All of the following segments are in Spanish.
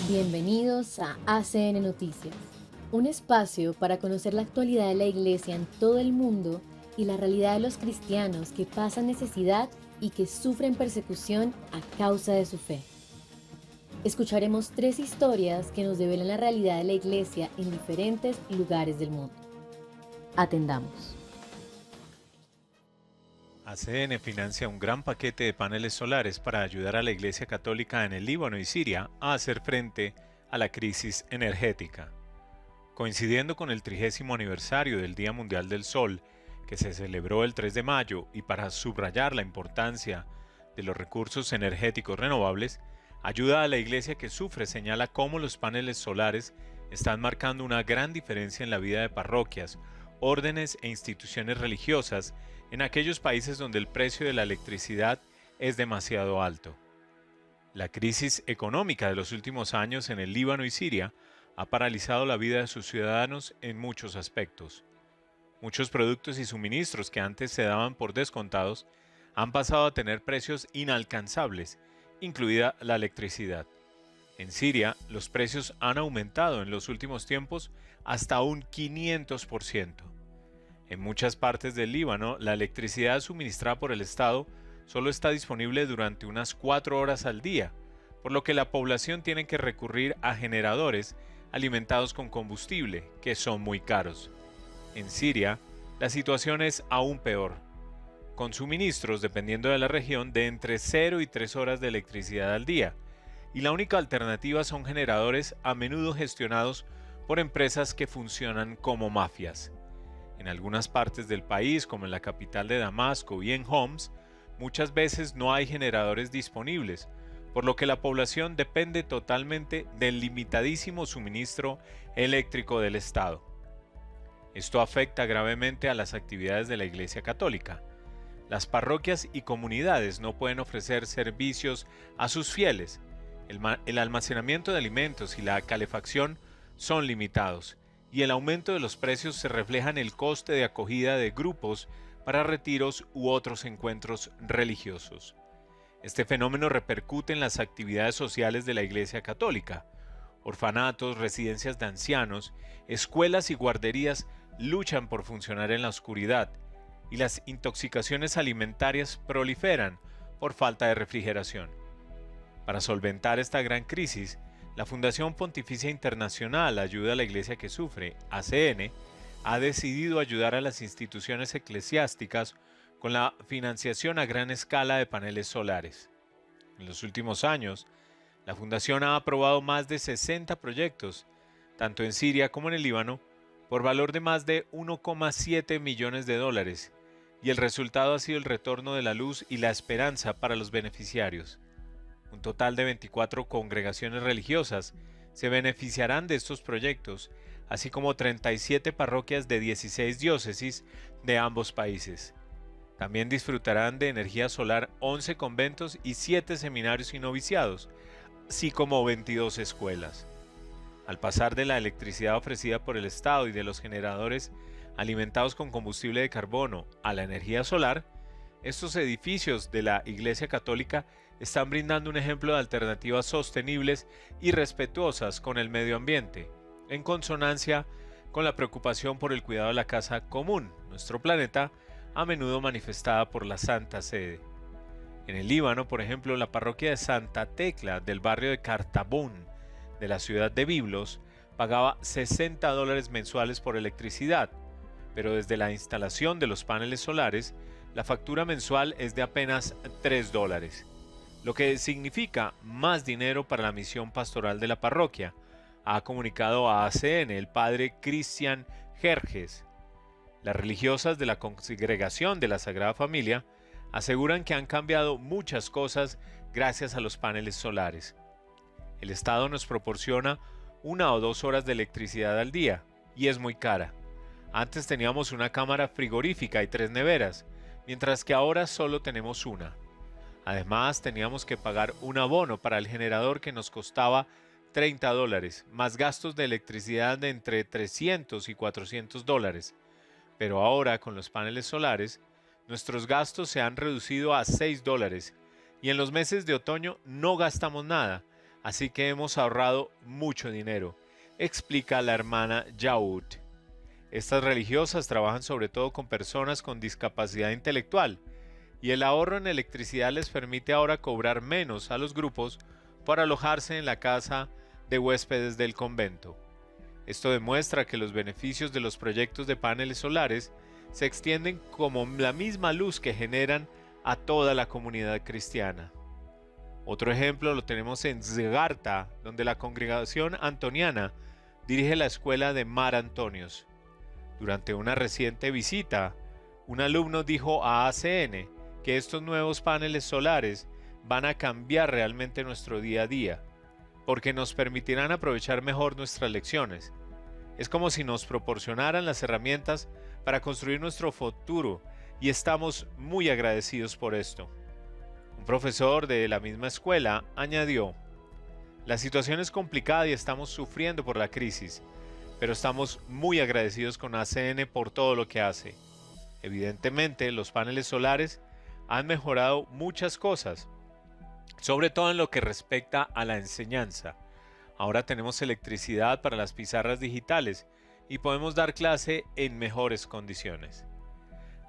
Bienvenidos a ACN Noticias, un espacio para conocer la actualidad de la Iglesia en todo el mundo y la realidad de los cristianos que pasan necesidad y que sufren persecución a causa de su fe. Escucharemos 3 historias que nos develan la realidad de la Iglesia en diferentes lugares del mundo. Atendamos. ACN financia un gran paquete de paneles solares para ayudar a la Iglesia Católica en el Líbano y Siria a hacer frente a la crisis energética. Coincidiendo con el 30º aniversario del Día Mundial del Sol, que se celebró el 3 de mayo, y para subrayar la importancia de los recursos energéticos renovables, Ayuda a la Iglesia que sufre señala cómo los paneles solares están marcando una gran diferencia en la vida de parroquias, órdenes e instituciones religiosas en aquellos países donde el precio de la electricidad es demasiado alto. La crisis económica de los últimos años en el Líbano y Siria ha paralizado la vida de sus ciudadanos en muchos aspectos. Muchos productos y suministros que antes se daban por descontados han pasado a tener precios inalcanzables, incluida la electricidad. En Siria, los precios han aumentado en los últimos tiempos hasta un 500%. En muchas partes del Líbano, la electricidad suministrada por el Estado solo está disponible durante unas 4 horas al día, por lo que la población tiene que recurrir a generadores alimentados con combustible, que son muy caros. En Siria, la situación es aún peor, con suministros, dependiendo de la región, de entre 0 y 3 horas de electricidad al día, y la única alternativa son generadores a menudo gestionados por empresas que funcionan como mafias. En algunas partes del país, como en la capital de Damasco y en Homs, muchas veces no hay generadores disponibles, por lo que la población depende totalmente del limitadísimo suministro eléctrico del Estado. Esto afecta gravemente a las actividades de la Iglesia Católica. Las parroquias y comunidades no pueden ofrecer servicios a sus fieles. El almacenamiento de alimentos y la calefacción son limitados, y el aumento de los precios se refleja en el coste de acogida de grupos para retiros u otros encuentros religiosos. Este fenómeno repercute en las actividades sociales de la Iglesia Católica. Orfanatos, residencias de ancianos, escuelas y guarderías luchan por funcionar en la oscuridad, y las intoxicaciones alimentarias proliferan por falta de refrigeración. Para solventar esta gran crisis, la Fundación Pontificia Internacional Ayuda a la Iglesia que Sufre, ACN, ha decidido ayudar a las instituciones eclesiásticas con la financiación a gran escala de paneles solares. En los últimos años, la Fundación ha aprobado más de 60 proyectos, tanto en Siria como en el Líbano, por valor de más de 1,7 millones de dólares, y el resultado ha sido el retorno de la luz y la esperanza para los beneficiarios. Un total de 24 congregaciones religiosas se beneficiarán de estos proyectos, así como 37 parroquias de 16 diócesis de ambos países. También disfrutarán de energía solar 11 conventos y 7 seminarios y noviciados, así como 22 escuelas. Al pasar de la electricidad ofrecida por el Estado y de los generadores alimentados con combustible de carbono a la energía solar, estos edificios de la Iglesia Católica están brindando un ejemplo de alternativas sostenibles y respetuosas con el medio ambiente, en consonancia con la preocupación por el cuidado de la casa común, nuestro planeta, a menudo manifestada por la Santa Sede. En el Líbano, por ejemplo, la parroquia de Santa Tecla del barrio de Cartabón, de la ciudad de Biblos, pagaba $60 mensuales por electricidad, pero desde la instalación de los paneles solares, la factura mensual es de apenas $3, lo que significa más dinero para la misión pastoral de la parroquia, ha comunicado a ACN el padre Cristian Jerjes. Las religiosas de la Congregación de la Sagrada Familia aseguran que han cambiado muchas cosas gracias a los paneles solares. El Estado nos proporciona 1 o 2 horas de electricidad al día, y es muy cara. Antes teníamos una cámara frigorífica y 3 neveras, mientras que ahora solo tenemos una. Además, teníamos que pagar un abono para el generador que nos costaba $30, más gastos de electricidad de entre $300 y $400. Pero ahora, con los paneles solares, nuestros gastos se han reducido a $6, y en los meses de otoño no gastamos nada, así que hemos ahorrado mucho dinero, explica la hermana Yaud. Estas religiosas trabajan sobre todo con personas con discapacidad intelectual, y el ahorro en electricidad les permite ahora cobrar menos a los grupos por alojarse en la casa de huéspedes del convento. Esto demuestra que los beneficios de los proyectos de paneles solares se extienden como la misma luz que generan a toda la comunidad cristiana. Otro ejemplo lo tenemos en Zegarta, donde la congregación antoniana dirige la escuela de Mar Antonios. Durante una reciente visita, un alumno dijo a ACN que estos nuevos paneles solares van a cambiar realmente nuestro día a día, porque nos permitirán aprovechar mejor nuestras lecciones. Es como si nos proporcionaran las herramientas para construir nuestro futuro y estamos muy agradecidos por esto. Un profesor de la misma escuela añadió: la situación es complicada y estamos sufriendo por la crisis, pero estamos muy agradecidos con ACN por todo lo que hace. Evidentemente, los paneles solares han mejorado muchas cosas, sobre todo en lo que respecta a la enseñanza. Ahora tenemos electricidad para las pizarras digitales y podemos dar clase en mejores condiciones.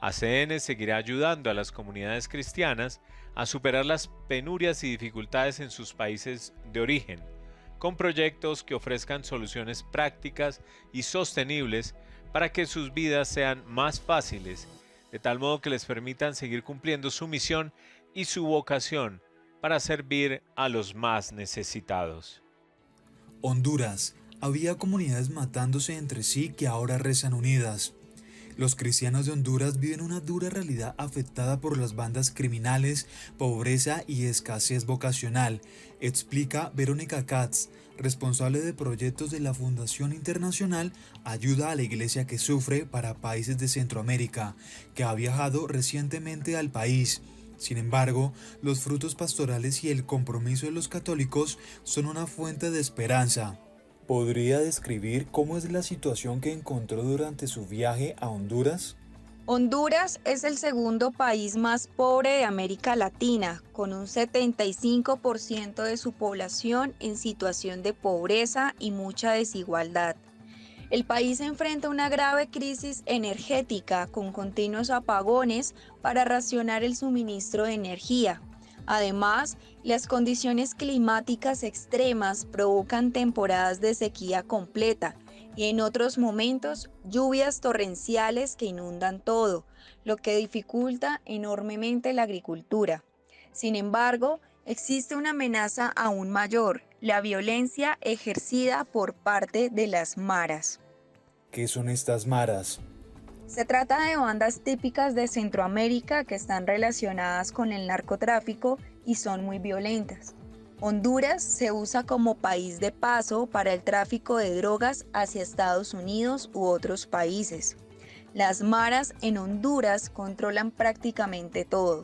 ACN seguirá ayudando a las comunidades cristianas a superar las penurias y dificultades en sus países de origen, con proyectos que ofrezcan soluciones prácticas y sostenibles para que sus vidas sean más fáciles, de tal modo que les permitan seguir cumpliendo su misión y su vocación para servir a los más necesitados. Honduras. Había comunidades matándose entre sí que ahora rezan unidas. Los cristianos de Honduras viven una dura realidad afectada por las bandas criminales, pobreza y escasez vocacional, explica Verónica Katz, responsable de proyectos de la Fundación Internacional Ayuda a la Iglesia que Sufre para Países de Centroamérica, que ha viajado recientemente al país. Sin embargo, los frutos pastorales y el compromiso de los católicos son una fuente de esperanza. ¿Podría describir cómo es la situación que encontró durante su viaje a Honduras? Honduras es el segundo país más pobre de América Latina, con un 75% de su población en situación de pobreza y mucha desigualdad. El país enfrenta una grave crisis energética con continuos apagones para racionar el suministro de energía. Además, las condiciones climáticas extremas provocan temporadas de sequía completa y en otros momentos lluvias torrenciales que inundan todo, lo que dificulta enormemente la agricultura. Sin embargo, existe una amenaza aún mayor: la violencia ejercida por parte de las maras. ¿Qué son estas maras? Se trata de bandas típicas de Centroamérica que están relacionadas con el narcotráfico y son muy violentas. Honduras se usa como país de paso para el tráfico de drogas hacia Estados Unidos u otros países. Las maras en Honduras controlan prácticamente todo.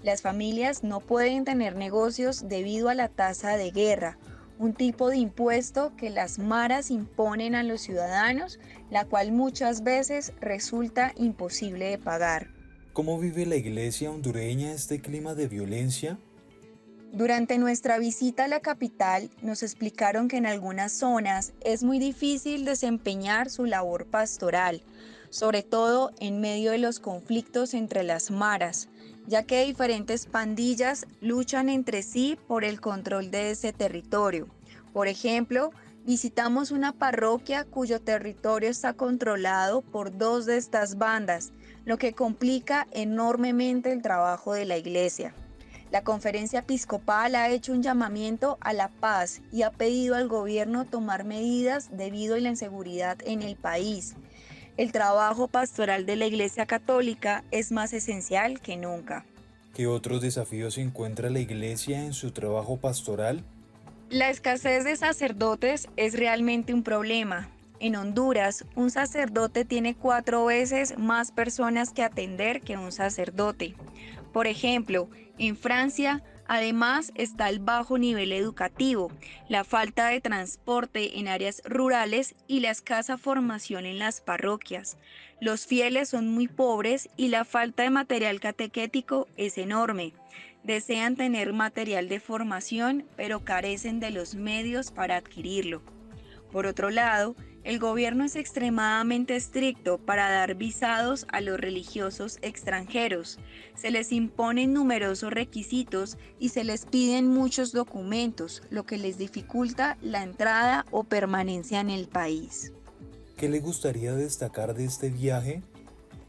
Las familias no pueden tener negocios debido a la tasa de guerra, un tipo de impuesto que las maras imponen a los ciudadanos, la cual muchas veces resulta imposible de pagar. ¿Cómo vive la iglesia hondureña este clima de violencia? Durante nuestra visita a la capital, nos explicaron que en algunas zonas es muy difícil desempeñar su labor pastoral, sobre todo en medio de los conflictos entre las maras, ya que diferentes pandillas luchan entre sí por el control de ese territorio. Por ejemplo, visitamos una parroquia cuyo territorio está controlado por dos de estas bandas, lo que complica enormemente el trabajo de la iglesia. La Conferencia Episcopal ha hecho un llamamiento a la paz y ha pedido al gobierno tomar medidas debido a la inseguridad en el país. El trabajo pastoral de la Iglesia Católica es más esencial que nunca. ¿Qué otros desafíos encuentra la iglesia en su trabajo pastoral? La escasez de sacerdotes es realmente un problema. En Honduras, un sacerdote tiene 4 veces más personas que atender que un sacerdote. Por ejemplo, en Francia, además está el bajo nivel educativo, la falta de transporte en áreas rurales y la escasa formación en las parroquias. Los fieles son muy pobres y la falta de material catequético es enorme. Desean tener material de formación, pero carecen de los medios para adquirirlo. Por otro lado, el gobierno es extremadamente estricto para dar visados a los religiosos extranjeros. Se les imponen numerosos requisitos y se les piden muchos documentos, lo que les dificulta la entrada o permanencia en el país. ¿Qué le gustaría destacar de este viaje?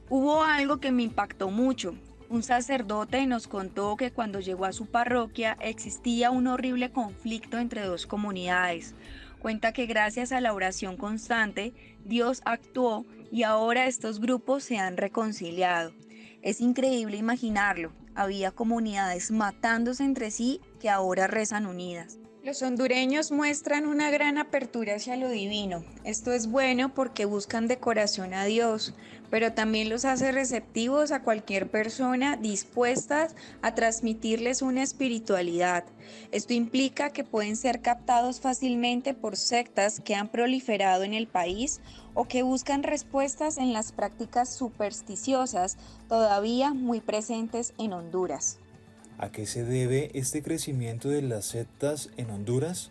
Hubo algo que me impactó mucho. Un sacerdote nos contó que cuando llegó a su parroquia existía un horrible conflicto entre dos comunidades. Cuenta que gracias a la oración constante, Dios actuó y ahora estos grupos se han reconciliado. Es increíble imaginarlo. Había comunidades matándose entre sí que ahora rezan unidas. Los hondureños muestran una gran apertura hacia lo divino. Esto es bueno porque buscan de corazón a Dios, pero también los hace receptivos a cualquier persona dispuestas a transmitirles una espiritualidad. Esto implica que pueden ser captados fácilmente por sectas que han proliferado en el país o que buscan respuestas en las prácticas supersticiosas todavía muy presentes en Honduras. ¿A qué se debe este crecimiento de las sectas en Honduras?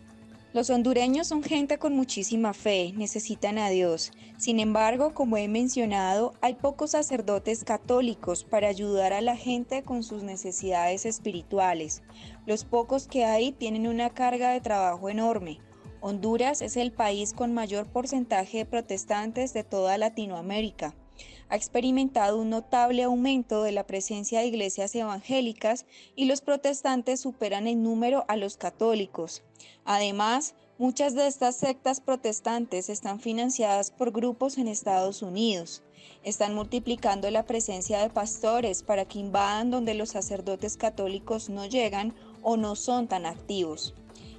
Los hondureños son gente con muchísima fe, necesitan a Dios. Sin embargo, como he mencionado, hay pocos sacerdotes católicos para ayudar a la gente con sus necesidades espirituales. Los pocos que hay tienen una carga de trabajo enorme. Honduras es el país con mayor porcentaje de protestantes de toda Latinoamérica. Ha experimentado un notable aumento de la presencia de iglesias evangélicas y los protestantes superan en número a los católicos. Además, muchas de estas sectas protestantes están financiadas por grupos en Estados Unidos. Están multiplicando la presencia de pastores para que invadan donde los sacerdotes católicos no llegan o no son tan activos.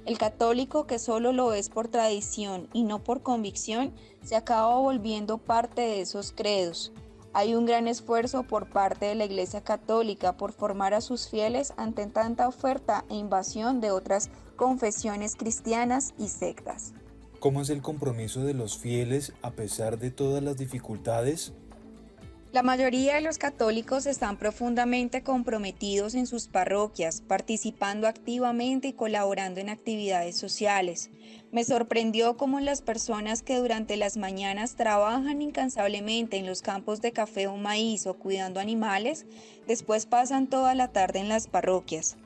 El católico que solo lo es por tradición y no por convicción, se acaba volviendo parte de esos credos. Hay un gran esfuerzo por parte de la Iglesia Católica por formar a sus fieles ante tanta oferta e invasión de otras confesiones cristianas y sectas. ¿Cómo es el compromiso de los fieles a pesar de todas las dificultades? La mayoría de los católicos están profundamente comprometidos en sus parroquias, participando activamente y colaborando en actividades sociales. Me sorprendió cómo las personas que durante las mañanas trabajan incansablemente en los campos de café o maíz o cuidando animales, después pasan toda la tarde en las parroquias.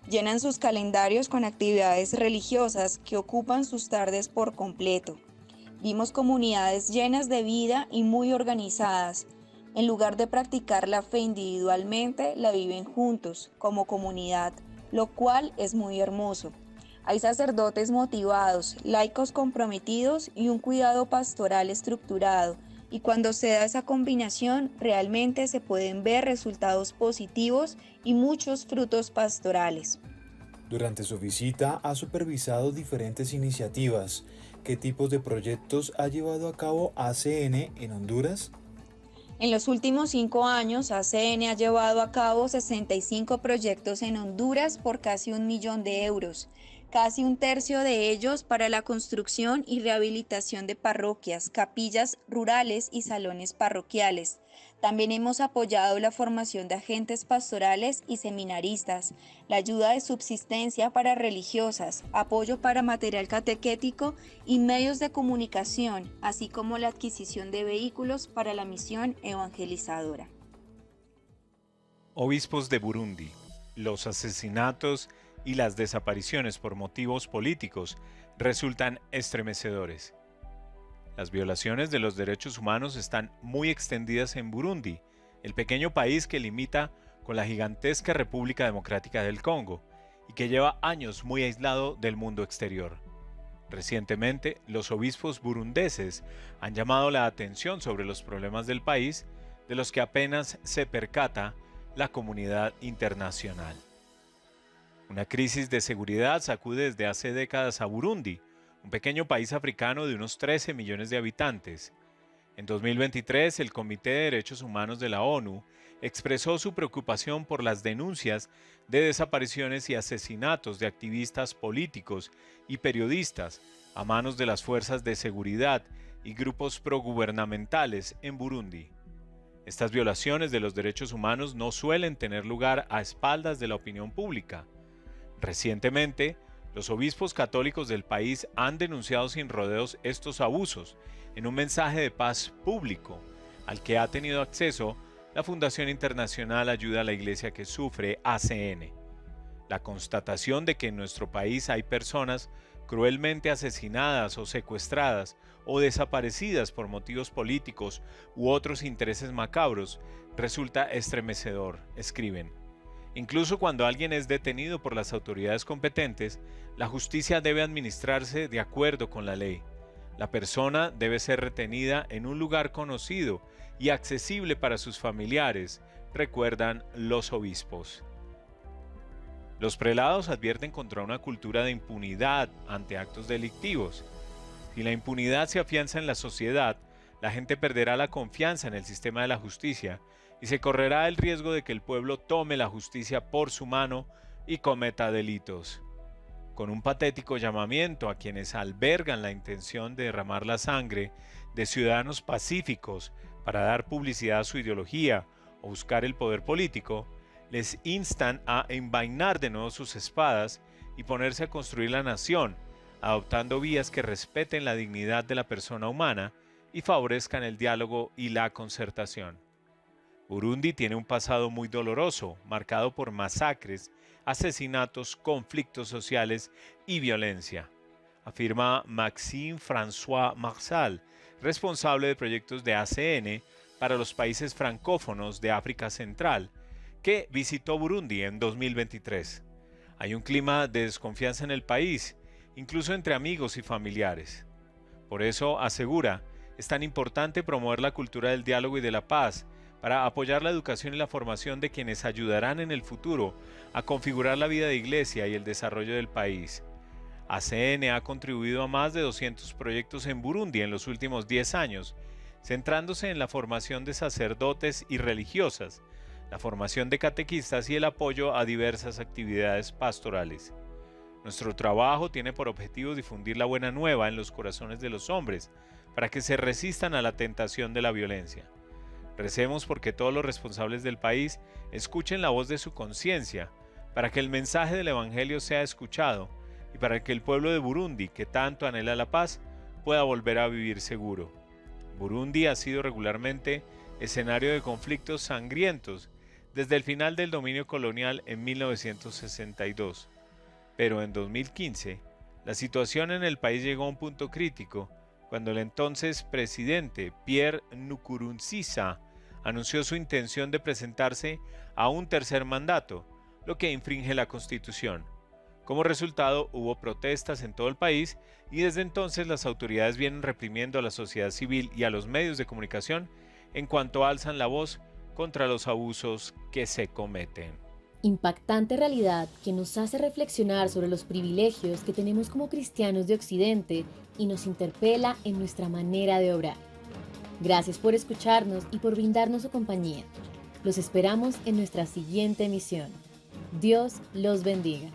Llenan sus calendarios con actividades religiosas que ocupan sus tardes por completo. Vimos comunidades llenas de vida y muy organizadas. En lugar de practicar la fe individualmente, la viven juntos, como comunidad, lo cual es muy hermoso. Hay sacerdotes motivados, laicos comprometidos y un cuidado pastoral estructurado, y cuando se da esa combinación, realmente se pueden ver resultados positivos y muchos frutos pastorales. Durante su visita ha supervisado diferentes iniciativas. ¿Qué tipos de proyectos ha llevado a cabo ACN en Honduras? En los últimos 5 años, ACN ha llevado a cabo 65 proyectos en Honduras por casi 1 millón de euros, casi un tercio de ellos para la construcción y rehabilitación de parroquias, capillas rurales y salones parroquiales. También hemos apoyado la formación de agentes pastorales y seminaristas, la ayuda de subsistencia para religiosas, apoyo para material catequético y medios de comunicación, así como la adquisición de vehículos para la misión evangelizadora. Obispos de Burundi. Los asesinatos y las desapariciones por motivos políticos resultan estremecedores. Las violaciones de los derechos humanos están muy extendidas en Burundi, el pequeño país que limita con la gigantesca República Democrática del Congo y que lleva años muy aislado del mundo exterior. Recientemente, los obispos burundeses han llamado la atención sobre los problemas del país, de los que apenas se percata la comunidad internacional. Una crisis de seguridad sacude desde hace décadas a Burundi, un pequeño país africano de unos 13 millones de habitantes. En 2023, el Comité de Derechos Humanos de la ONU expresó su preocupación por las denuncias de desapariciones y asesinatos de activistas políticos y periodistas a manos de las fuerzas de seguridad y grupos progubernamentales en Burundi. Estas violaciones de los derechos humanos no suelen tener lugar a espaldas de la opinión pública. Recientemente, los obispos católicos del país han denunciado sin rodeos estos abusos en un mensaje de paz público al que ha tenido acceso la Fundación Internacional Ayuda a la Iglesia que Sufre, ACN. La constatación de que en nuestro país hay personas cruelmente asesinadas o secuestradas o desaparecidas por motivos políticos u otros intereses macabros resulta estremecedor, escriben. Incluso cuando alguien es detenido por las autoridades competentes, la justicia debe administrarse de acuerdo con la ley. La persona debe ser retenida en un lugar conocido y accesible para sus familiares, recuerdan los obispos. Los prelados advierten contra una cultura de impunidad ante actos delictivos. Si la impunidad se afianza en la sociedad, la gente perderá la confianza en el sistema de la justicia y se correrá el riesgo de que el pueblo tome la justicia por su mano y cometa delitos. Con un patético llamamiento a quienes albergan la intención de derramar la sangre de ciudadanos pacíficos para dar publicidad a su ideología o buscar el poder político, les instan a envainar de nuevo sus espadas y ponerse a construir la nación, adoptando vías que respeten la dignidad de la persona humana y favorezcan el diálogo y la concertación. Burundi tiene un pasado muy doloroso, marcado por masacres, asesinatos, conflictos sociales y violencia, afirma Maxime François Marsal, responsable de proyectos de ACN para los países francófonos de África Central, que visitó Burundi en 2023. Hay un clima de desconfianza en el país, incluso entre amigos y familiares. Por eso, asegura, es tan importante promover la cultura del diálogo y de la paz para apoyar la educación y la formación de quienes ayudarán en el futuro a configurar la vida de iglesia y el desarrollo del país. ACN ha contribuido a más de 200 proyectos en Burundi en los últimos 10 años, centrándose en la formación de sacerdotes y religiosas, la formación de catequistas y el apoyo a diversas actividades pastorales. Nuestro trabajo tiene por objetivo difundir la buena nueva en los corazones de los hombres, para que se resistan a la tentación de la violencia. Recemos porque todos los responsables del país escuchen la voz de su conciencia, para que el mensaje del Evangelio sea escuchado y para que el pueblo de Burundi, que tanto anhela la paz, pueda volver a vivir seguro. Burundi ha sido regularmente escenario de conflictos sangrientos desde el final del dominio colonial en 1962. Pero en 2015, la situación en el país llegó a un punto crítico cuando el entonces presidente Pierre Nkurunziza anunció su intención de presentarse a un tercer mandato, lo que infringe la Constitución. Como resultado, hubo protestas en todo el país y desde entonces las autoridades vienen reprimiendo a la sociedad civil y a los medios de comunicación en cuanto alzan la voz contra los abusos que se cometen. Impactante realidad que nos hace reflexionar sobre los privilegios que tenemos como cristianos de Occidente y nos interpela en nuestra manera de obrar. Gracias por escucharnos y por brindarnos su compañía. Los esperamos en nuestra siguiente emisión. Dios los bendiga.